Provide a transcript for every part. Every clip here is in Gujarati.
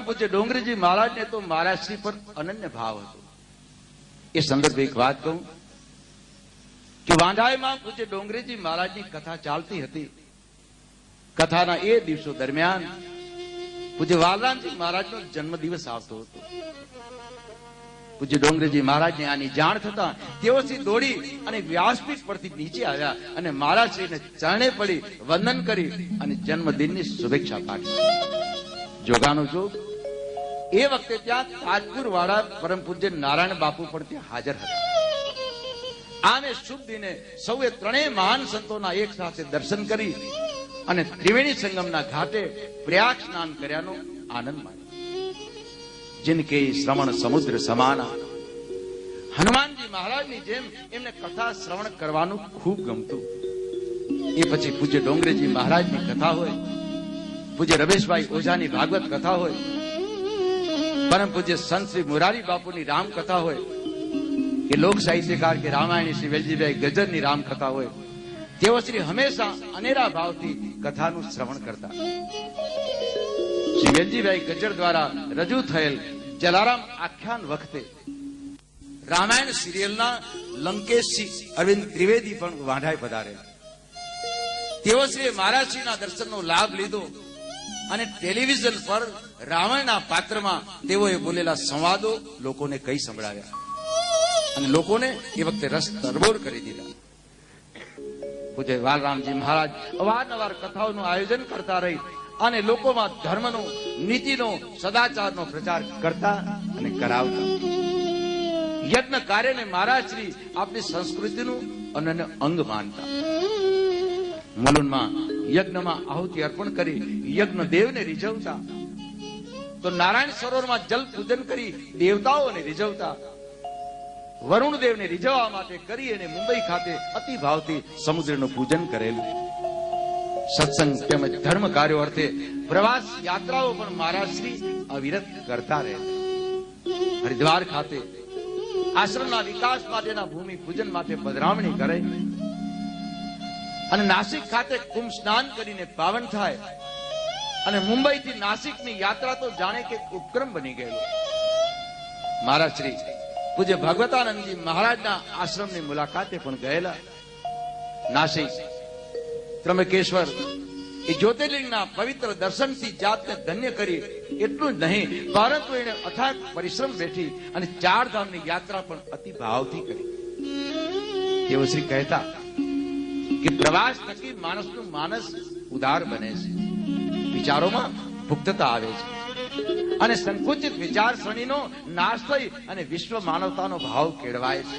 પરમ પૂજ્ય ડોંગરીજી મહારાજને તો મહારાજ શ્રી પર અનન્ય ભાવ હતો. એ સંદર્ભે એક વાત કહું કે વાંઢાઈમાં પૂજ્ય ડોંગરીજી મહારાજની કથા ચાલતી હતી. કથાના એ દિવસો દરમિયાન પૂજ્ય વાલરામજી મહારાજનો જન્મદિવસ આવતો હતો. પૂજ્ય ડોંગરીજી મહારાજને આની જાણ થતા તેઓથી દોડી અને વ્યાસપીઠ પરથી નીચે આવ્યા અને મહારાજશ્રીને ચરણે પડી વંદન કરી અને જન્મદિનની શુભેચ્છા પાઠવી. જોગાનો જોગ એ વખતે ત્યાં તાજપુર વાળા પરમ પૂજ્ય નારાયણ બાપુ પણ ત્યાં હાજર હતા. આને શુભ દિને સૌએ ત્રણેય મહાન સંતોના એક સાથે દર્શન કરી અને ત્રિવેણી સંગમના ઘાટે પ્રયાગ સ્નાન કર્યાનો આનંદ માન્યો. જિનકે શ્રવણ સમુદ્ર સમાના. હનુમાનજી મહારાજની જેમ એમને કથા શ્રવણ કરવાનું ખૂબ ગમતું. એ પછી પૂજ્ય ડોંગરેજી મહારાજની કથા હોય, પૂજ્ય રમેશભાઈ ઓઝાની ભાગવત કથા હોય, પરમ પૂજ્ય સંત શ્રી મોરારી બાપુની રામ કથા હોય, કે લોક સાહિત્યકાર કે રામાયણી શ્રી વેલજીભાઈ ગજરની રામ કથા હોય, તેઓ શ્રી હંમેશા અનેરા ભાવથી કથાનું શ્રવણ કરતા. શ્રી વેલજીભાઈ ગજર દ્વારા રજૂ થયેલ જલારામ આખ્યાન વખતે રામાયણ સિરિયલના લંકેશજી અરવિંદ ત્રિવેદી પણ વાંઢાઈ પધારેલા. તેઓ શ્રી મહારાજશ્રીના દર્શનનો લાભ લીધો અને ટેલિવિઝન પર રામાયણના પાત્રમાં તેઓએ બોલેલા સંવાદો લોકોને કઈ સંભળાવ્યા અને લોકોને એ વખતે રસ તરબોળ કરી દીધા. પૂજ્ય વાલરામજી મહારાજ અવારનવાર કથાઓનું આયોજન કરતા રહી અને લોકોમાં ધર્મનો, નીતિનો, સદાચારનો પ્રચાર કરતા અને કરાવતા. યજ્ઞ કાર્યને મહારાજ શ્રી આપણી સંસ્કૃતિનું અનન્ય અંગ માનતા. મુલુંડમાં યજ્ઞમાં આહુતિ અર્પણ કરી યજ્ઞ દેવને રીઝવતા, તો નારાયણ સરોવરમાં જલ પૂજન કરી દેવતાઓને રીઝવતા. વરુણ દેવને રીઝવવા માટે કરી અને મુંબઈ ખાતે અતિ ભાવથી સમુદ્રનું પૂજન કરેલું. સત્સંગ તેમજ ધર્મ કાર્યો અર્થે પ્રવાસ યાત્રાઓ પણ મહારાજ શ્રી અવિરત કરતા રહેતા. હરિદ્વાર ખાતે આશ્રમના વિકાસ માટેના ભૂમિ પૂજન માટે પધરામણી કરે અને નાસિક ખાતે કુંભ સ્નાન કરીને પાવન થાય અને મુંબઈ થી નાસિકની યાત્રા તો જાણે કે ઉપક્રમ બની ગયેલો. મહારાજ શ્રી પૂજ્ય ભગવતાનંદજી મહારાજના આશ્રમની મુલાકાતે પણ ગયેલા. નાસિક ત્રંબકેશ્વર એ જ્યોતિર્લિંગના પવિત્ર દર્શનથી જાતને ધન્ય કરી એટલું જ નહીં, પરંતુ એને અથાગ પરિશ્રમ બેઠી અને 4 ધામની યાત્રા પણ અતિ ભાવથી કરી. તેઓ શ્રી કહેતા કે પ્રવાસ થકી માણસનું માનસ ઉદાર બને છે, વિચારોમાં પુખ્તતા આવે છે અને સંકુચિત વિચારસરણીનો નાશ થઈ અને વિશ્વ માનવતાનો ભાવ કેળવાય છે.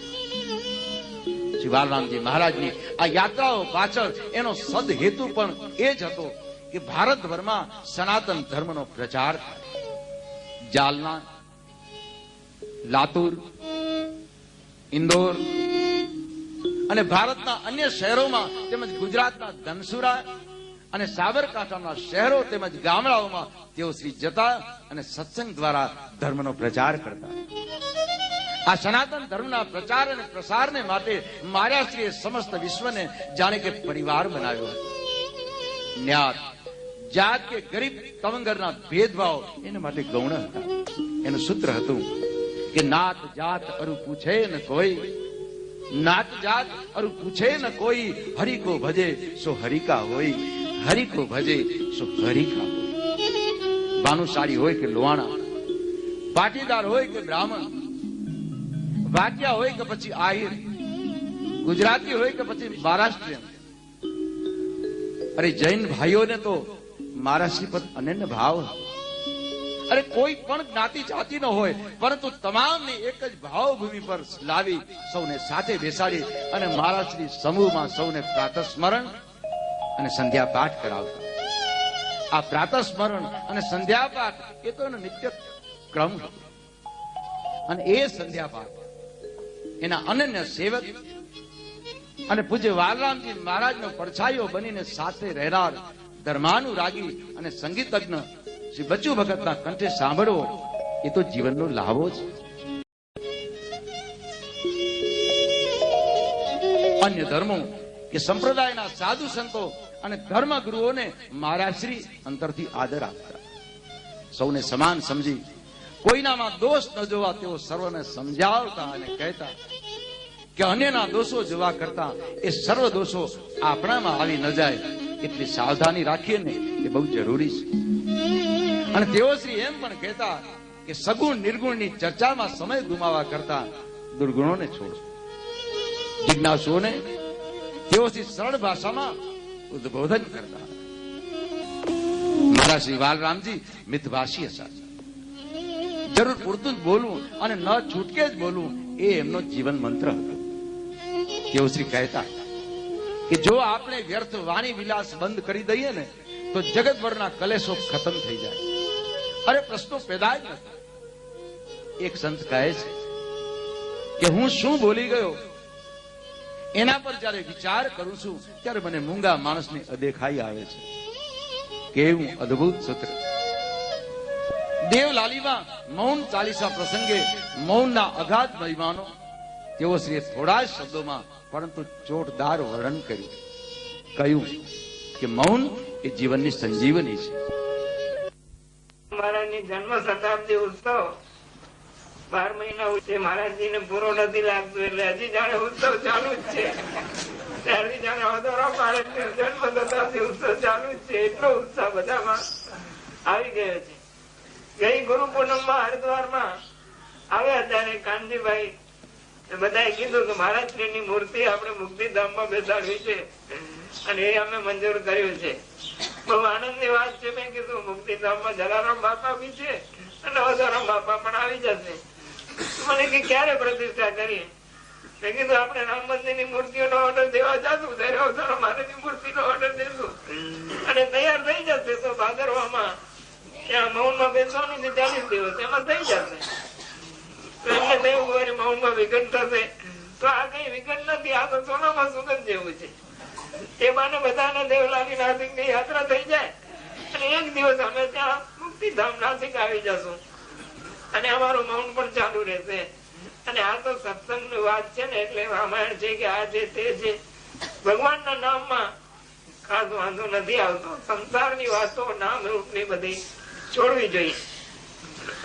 શ્રી વાલરામજી મહારાજની આ યાત્રાઓ પાછળ એનો સદહેતુ પણ એ જ હતો કે ભારતભરમાં સનાતન ધર્મનો પ્રચાર થાય. જાલના, લાતુર, ઇન્દોર અને ભારતના અન્ય શહેરોમાં તેમજ ગુજરાતના ધનસુરા અને સાબરકાંઠાના શહેરો તેમજ ગામડાઓમાં તેઓ શ્રી જતા અને સત્સંગ દ્વારા ધર્મનો પ્રચાર કરતા. આ સનાતન ધર્મના પ્રચાર અને પ્રસારને માટે મહારાજશ્રીએ સમસ્ત વિશ્વને જાણે કે પરિવાર બનાવ્યો હતો. જ્ઞાત, જાત કે ગરીબ તવંગરના ભેદભાવ એના માટે ગૌણ હતા. એનું સૂત્ર હતું કે નાત જાત અરુ પૂછે ન કોઈ, નાત જાત અરુ પૂછે ન કોઈ, હરિ કો ભજે સો હરિ કા હોય, હરિ કો ભજે સો હરિ કા હોય. ભાનુશાળી હોય કે લોહાણા, પાટીદાર હોય કે બ્રાહ્મણ, વાટિયા હોય કે પછી આહિર, ગુજરાતી હોય કે પછી મહારાષ્ટ્રીયન. અરે જૈન ભાઈઓને તો મહારાષ્ટ્રી પર અનન્ય ભાવ. અરે કોઈ પણ જ્ઞાતિ જાતિ ન હોય પરંતુ તમામને એક જ ભાવભૂમિ પર લાવી સૌને સાથે બેસાડી અને મહારાષ્ટ્રી સમૂહમાં સૌને પ્રાતઃ સ્મરણ અને સંધ્યા પાઠ કરાવતા. આ પ્રાતઃ સ્મરણ અને સંધ્યા પાઠ એ તો એનો નિત્ય ક્રમ હતો અને એ સંધ્યા પાઠ એના અનન્ય સેવક અને પૂજ્ય વાલરામજી મહારાજનો પડછાયો બનીને સાથે રહેનાર ધર્માનુરાગી અને સંગીતજ્ઞ શ્રી બચુ ભગતના કંઠે સાંભળવો એ તો જીવનનો લાભો છે. અન્ય ધર્મો કે સંપ્રદાયના સાધુ સંતો અને ધર્મગુરુઓને મહારાજ શ્રી અંતરથી આદર આપતા. સૌને સમાન સમજી કોઈનામાં દોષ ન જોવા તેઓ સર્વને સમજાવતા અને કહેતા કે અન્યના દોષો જોવા કરતા એ સર્વ દોષો આપણામાં આવી ન જાય એટલી સાવધાની રાખીએ ને એ બહુ જરૂરી છે. અને તેઓ શ્રી એમ પણ કહેતા કે સગુણ નિર્ગુણની ચર્ચામાં સમય ગુમાવવા કરતા દુર્ગુણોને છોડો. જિજ્ઞાસુઓને તેઓ શ્રી સરળ ભાષામાં ઉદ્બોધન કરતા. મારા શ્રી વાલરામજી મિતભાષી હતા. જરૂર પૂરતું જ બોલવું અને ન છૂટકે જ બોલવું એ એમનો જીવન મંત્ર હતો. તેઓ શ્રી કહેતા કે જો આપણે વ્યર્થ વાણી વિલાસ બંધ કરી દઈએ ને તો જગતભરના કલેશો ખતમ થઈ જાય. અરે પ્રશ્નો પેદા જ નથી. એક સંત કહે છે કે હું શું બોલી ગયો એના પર જયારે વિચાર કરું છું ત્યારે મને મૂંગા માણસની અદેખાઈ આવે છે. કેવું અદ્ભુત સૂત્ર. દેવલાલીમાં મૌન ચાલીસા પ્રસંગે મૌનના અગાધ મહિમાનો તેઓ શ્રી થોડા જ શબ્દોમાં પરંતુ ચોટદાર વર્ણન કર્યું. કહ્યું કે મૌન એ જીવનની સંજીવની છે. મહારાજની જન્મ શતાબ્દી ઉત્સવ 12 મહિના ઉત્સવ મહારાજજીને પૂરો નથી લાગતો એટલે હજી જાણે ઉત્સવ ચાલુ જ છે. ત્યારથી જાણે અધોરો મહારાજની જન્મ શતાબ્દી ઉત્સવ ચાલુ જ છે. એટલો ઉત્સાહ બધામાં આવી ગયો છે. ગઈ ગુરુ પૂનમમાં હરિદ્વારમાં આવ્યા ત્યારે કાનજીભાઈ બધાએ કીધું કે મહારાજશ્રીની મૂર્તિ આપણે મુક્તિધામમાં બેસાડવી છે અને એ અમે મંજૂર કર્યું છે. બહુ આનંદની વાત છે. મેં કીધું મુક્તિધામમાં જલારામ બાપા બી છે અને અવધારામ બાપા પણ આવી જશે. મને કે ક્યારે પ્રતિષ્ઠા કરીએ? મેં કીધું આપણે રામ મંદિરની મૂર્તિઓનો ઓર્ડર દેવા જશું ત્યારે અવધારામ મહારાજની મૂર્તિનો ઓર્ડર દેશું અને તૈયાર થઈ જશે તો ભાદરવામાં ત્યાં મૌનમાં બેસવાનું છે 40 દિવસ એમાં થઈ જશે. એમને થયું મૌનમાં વિઘન થશે તો આ કઈ વિઘન નથી. આ તો સોનામાં સુગંધ જેવું છે. એ બાને બધાને દેવલાલી નાસિક ની યાત્રા થઈ જાય અને એક દિવસ અમે ત્યાં મુક્તિધામ નાસિક આવી જશું અને અમારું મૌન પણ ચાલુ રહેશે. અને આ તો સત્સંગ ની વાત છે ને એટલે રામાયણ છે કે આ છે તે છે. ભગવાનના નામમાં ખાસ વાંધો નથી આવતો. સંસારની વાતો નામ રૂપ ની બધી છોડવી જોઈએ.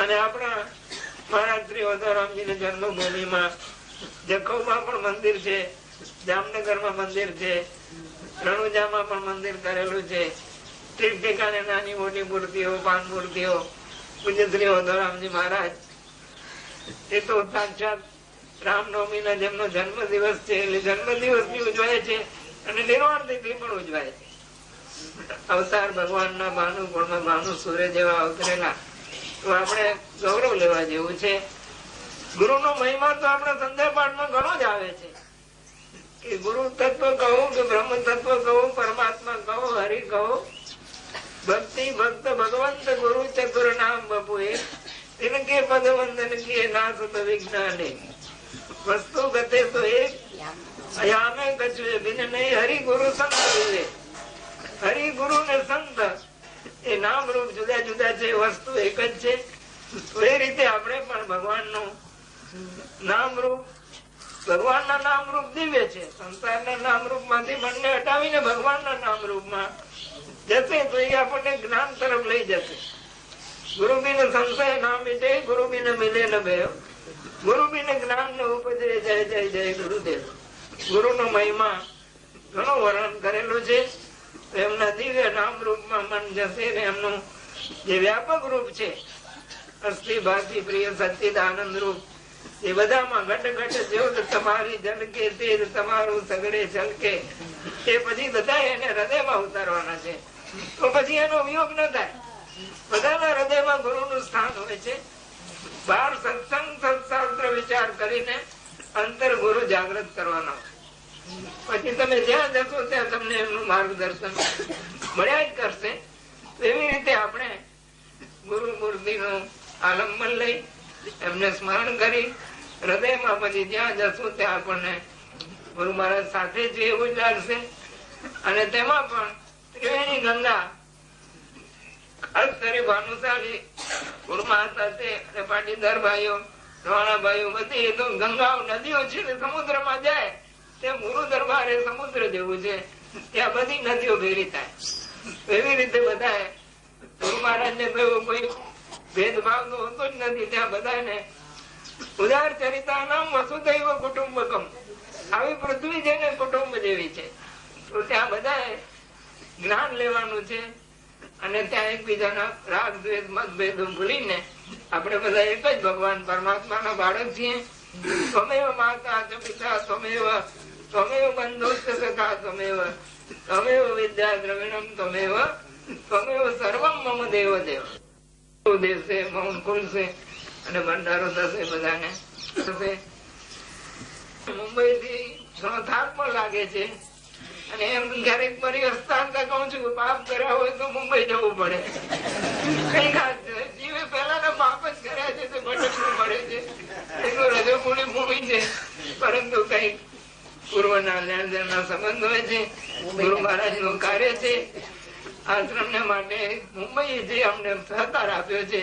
અને આપણા મહારાજ શ્રી વોધારામજીની જન્મભૂમિમાં જખૌમાં પણ મંદિર છે, જામનગરમાં મંદિર છે, રણુજામાં પણ મંદિર કરેલું છે. ઠેકાણે નાની મોટી મૂર્તિઓ, પાન મૂર્તિઓ. પૂજ્ય શ્રી વોધારામજી મહારાજ એ તો સાક્ષાત રામનવમીના જેમનો જન્મ દિવસ છે એટલે જન્મ દિવસ બી ઉજવાય છે અને નિર્વાણ તિથિ પણ ઉજવાય છે. અવતાર ભગવાનના ભાનુ ગુણમાં ભાનુ સૂર્ય જેવા અવતરેલા તો આપણે ગૌરવ લેવા જેવું છે. ગુરુનો મહિમા તો આપણા સંધ્યા પાઠમાં ઘણો જ આવે છે કે ગુરુ તત્વ કહું કે બ્રહ્મ તત્વ કહું, પરમાત્મા કહું, હરિ કહું, ભક્તિ ભક્ત ભગવંત ગુરુ ચતુર નામ બપુએ तिनके पद वंदन किए नाथ तो विज्ञाने वस्तु गते तो एक अयामे कछुए बिन नहीं हरि गुरु संत हुए. हरि गुरु ने संत એ નામ રૂપ જુદા જુદા છે, વસ્તુ એક જ છે. તો એ રીતે આપણે પણ ભગવાનનું નામ રૂપ, ભગવાનના નામ રૂપ દિવ્ય છે. સંસારના નામ રૂપ માંથી મનને હટાવીને ભગવાનના નામ રૂપમાં જશે તો એ આપણને જ્ઞાન તરફ લઈ જશે. ગુરુ બિન સંશય ના મિટે, ગુરુ બિન મિલે ન ભય, ગુરુ બિન જ્ઞાન ન ઉપજે, જય જય જય ગુરુદેવ. ગુરુ નો મહિમા ઘણો વર્ણન કરેલું છે. એમના દિવ્ય નામ રૂપમાં મન જશે ને એમનું જે વ્યાપક રૂપ છે અસ્થિ ભાતિ પ્રિય સચિદ આનંદ રૂપ એ બધામાં ઘટ ઘટ જ્યોત તમારી જલકે તેજ તમારું સગડે છલકે. એ પછી બધા એને હૃદયમાં ઉતારવાના છે તો પછી એનો વિયોગ ન થાય. બધાના હૃદયમાં ગુરુ નું સ્થાન હોય છે. બહાર સત્સંગ સત્શાસ્ત્ર વિચાર કરીને અંતર ગુરુ જાગૃત કરવાનો. પછી તમે જ્યાં જશો ત્યાં તમને એમનું માર્ગદર્શન મળ્યા જ કરશે. એવી રીતે આપણે ગુરુ મૂર્તિ નું આલંબન લઈ એમને સ્મરણ કરી હૃદયમાં પછી જ્યાં જશું ત્યાં આપણને ગુરુ મહારાજ સાથે છે એવું જ લાગશે. અને તેમાં પણ ત્રિવેણી ગંગા ભાનુશાલી ગુરુમાં હતા તે અને પાટીદાર ભાઈઓ, રવાણા ભાઈઓ બધી એ તો ગંગાઓ નદીઓ છે સમુદ્રમાં જાય તે ગુરુ દરબાર એ સમુદ્ર જેવું છે. ત્યાં બધી નદીઓ ભેરી થાય. એવી રીતે બધા ગુરુ મહારાજ ને કોઈ ભેદભાવ તો હોતો જ નથી. ત્યાં બધાને ઉદાર ચરિતાનામ વસુધૈવ કુટુંબકમ, આવી પૃથ્વી છે ને કુટુંબ જેવી છે. તો ત્યાં બધાએ જ્ઞાન લેવાનું છે અને ત્યાં એકબીજાના રાગ દ્વેષ મતભેદો ભૂલીને આપણે બધા એક જ ભગવાન પરમાત્માના બાળક છીએ. ત્વમેવ માતા ચ પિતા ત્વમેવ બંધુશ્ચ સખા ત્વમેવ વિદ્યા દ્રવિણમ ત્વમેવ સર્વમ મમ દેવ દેવ. દેશે મૌન ખુલશે અને ભંડારો થશે બધાને થશે. મુંબઈ થી થાક પણ લાગે છે અને એમ ક્યારેક પરિવર્તન કહું છું કે પાપ કર્યા હોય તો મુંબઈ જવું પડે. કઈ ખાસ જીવે પેલા પાપ જ કર્યા છે તે ભટકવું પડે છે. એટલું રજોગુણી ભૂમિ છે, પરંતુ કઈ પૂર્વના લેણદેણના સંબંધ હોય છે. ગુરુ મહારાજ નું કાર્ય છે. આશ્રમ ને માટે મુંબઈ જે અમને સહકાર આપ્યો છે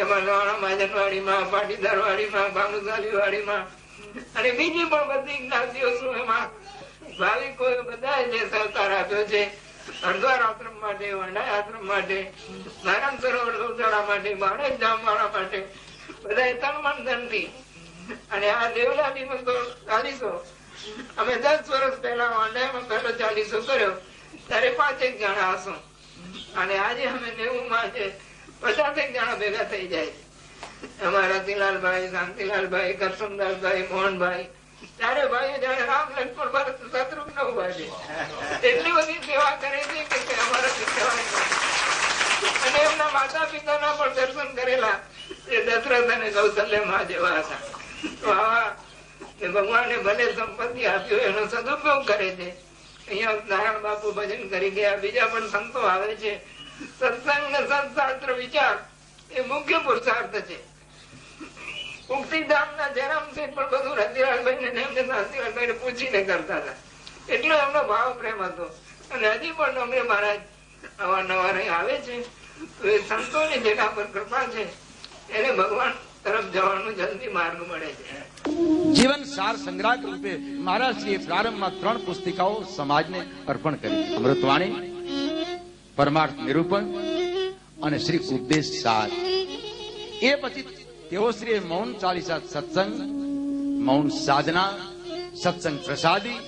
એમાં લોહાણા મહાજનવાડીમાં, પાટીદારવાડીમાં, ભાનુશાલીવાડીમાં અને બીજી પણ બધી જ્ઞાતિઓ શું એમાં ભાવિકો બધા જે સહકાર આપ્યો છે. હરદ્વાર આશ્રમ માટે, વંડાઈ આશ્રમ માટે, નારાયણ સરોવર ગૌશાળા માટે, બાળક જામવાળા માટે બધા તન મન ધનથી. અને આ દેવલાલીમાં તો 40 અમે 10 વર્ષ પહેલા વંડાઈમાં પહેલો 40 કર્યો ત્યારે 5 જણા હશું અને આજે અમે 90 છે 50 જણા ભેગા થઈ જાય. અમારા રતિલાલભાઈ, શાંતિલાલભાઈ, કરસમદાસભાઈ, મોહનભાઈ, ચારે ભાઈઓ જાણે રામ લક્ષ્મણ ભરત શત્રુઘ્ન ઉભા છે. એટલી બધી સેવા કરે છે કે અમારાથી સેવા અને એમના માતા પિતાના પણ દર્શન કરેલા એ દશરથ અને કૌશલ્યમાં જેવા હતા. તો આવા ભગવાને ભલે સંપત્તિ આપ્યો એનો સદુપયોગ કરે છે. અહીંયા નારાયણ બાપુ ભજન કરી ગયા, બીજા પણ સંતો આવે છે. સત્સંગ ને સત્શાસ્ત્ર વિચાર એ મુખ્ય પુરુષાર્થ છે. મુક્તિધામના જયરામ શેઠ પણ બધું રતિલાલભાઈ ને શાંતિલાલભાઈ પૂછીને કરતા હતા. એટલો એમનો ભાવ પ્રેમ હતો. અને હજી પણ અમને મહારાજ અવારનવાર આવે છે. તો એ સંતોની જેના પર કૃપા છે એને ભગવાન તરફ જવાનું જલ્દી માર્ગ મળે છે. જીવન સાર સંગ્રાહક રૂપે મહારાજશ્રીએ પ્રારંભમાં 3 પુસ્તિકાઓ સમાજને અર્પણ કરી. અમૃતવાણી, પરમાર્થ નિરૂપણ અને શ્રી ઉપદેશ સાર. એ પછી તેઓશ્રીએ મૌન ચાલીસા સત્સંગ, મૌન સાધના, સત્સંગ પ્રસાદી,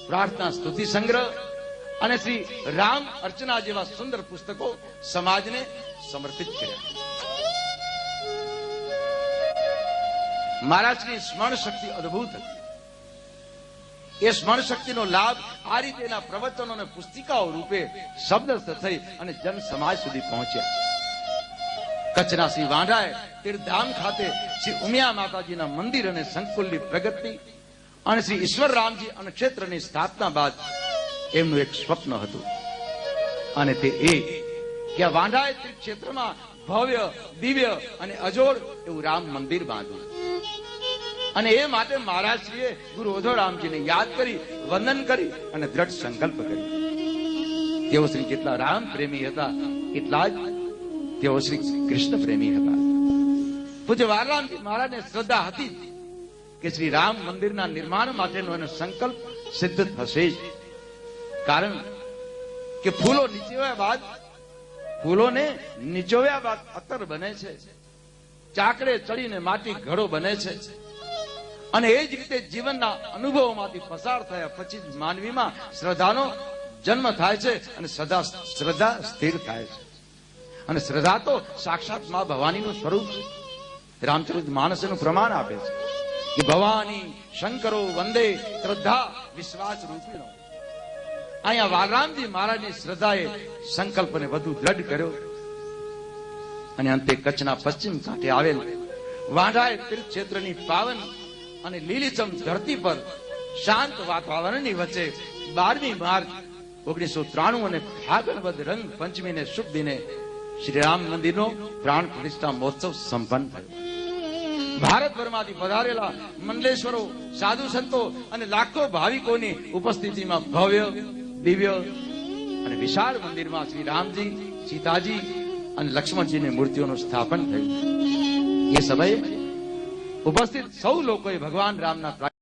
પ્રાર્થના સ્તુતિ સંગ્રહ અને શ્રી રામ અર્ચના જેવા સુંદર પુસ્તકો સમાજને સમર્પિત કર્યા. મહારાજની સ્મરણ શક્તિ અદભુત હતી. એ સ્મરણ શક્તિનો લાભ આ રીતેના પ્રવચનો અને પુસ્તિકાઓ રૂપે શબ્દસ્થ થઈ અને જન સમાજ સુધી પહોંચ્યા. કચ્છના શ્રી વાંઢાએ તીર્થધામ ખાતે શ્રી ઉમિયા માતાજીના મંદિર અને સંકુલની પ્રગતિ અને શ્રી ઈશ્વર રામજી અને ક્ષેત્રની સ્થાપના બાદ એમનું એક સ્વપ્ન હતું અને તે એ કે આ વાંઢાએ તીર્થ ક્ષેત્રમાં ભવ્ય, દિવ્ય અને અજોડ એવું રામ મંદિર બાંધ્યું. અને એ માટે મહારાજશ્રીએ ગુરુ ઓધોરામજીને યાદ કરી, વંદન કરી અને દ્રઢ સંકલ્પ કર્યો. તેઓ શ્રી જેટલા રામ પ્રેમી હતા એટલા જ તેઓ શ્રી કૃષ્ણ પ્રેમી હતા. પૂજ્ય વારામજી મહારાજને શ્રદ્ધા હતી કે શ્રી રામ મંદિરના નિર્માણ માટેનો એનો સંકલ્પ સિદ્ધ થશે જ. કારણ કે ફૂલોને નીચોવ્યા બાદ અત્તર બને છે, ચાકડે ચડીને માટી ઘડો બને છે. અને એ જ રીતે જીવનના અનુભવોમાંથી પસાર થયા પછી માનવીમાં શ્રદ્ધાનો જન્મ થાય છે અને શ્રદ્ધા સ્થિર થાય છે. અને શ્રદ્ધા તો સાક્ષાત મા ભવાનીનું સ્વરૂપ છે. રામચરિત માનસ એનું પ્રમાણ આપે છે કે ભવાની શંકરો વંદે શ્રદ્ધા વિશ્વાસ રૂપીણો. અહીંયા વાલરામજી મહારાજની શ્રદ્ધાએ સંકલ્પને વધુ દ્રઢ કર્યો અને અંતે કચ્છના પશ્ચિમ કાંઠે આવેલ વાંઢાએ તીર્થ ક્ષેત્રની પાવન અને લીલીછમ ધરતી પર શાંત વાતાવરણની વચ્ચે 12મી માર્ચ 1993 અને ફાગણ વદ રંગ પંચમીને શુભ દિને શ્રી રામ મંદિરનો પ્રાણ પ્રતિષ્ઠા મહોત્સવ સંપન્ન થયો. ભારતભરમાંથી પધારેલા મંડલેશ્વરો, સાધુ સંતો અને લાખો ભાવિકોની ઉપસ્થિતિમાં ભવ્ય, દિવ્ય અને વિશાળ મંદિરમાં શ્રી રામજી, સીતાજી અને લક્ષ્મણજીની મૂર્તિઓનું સ્થાપન થયું. એ સમયે ઉપસ્થિત સૌ લોકોએ ભગવાન રામના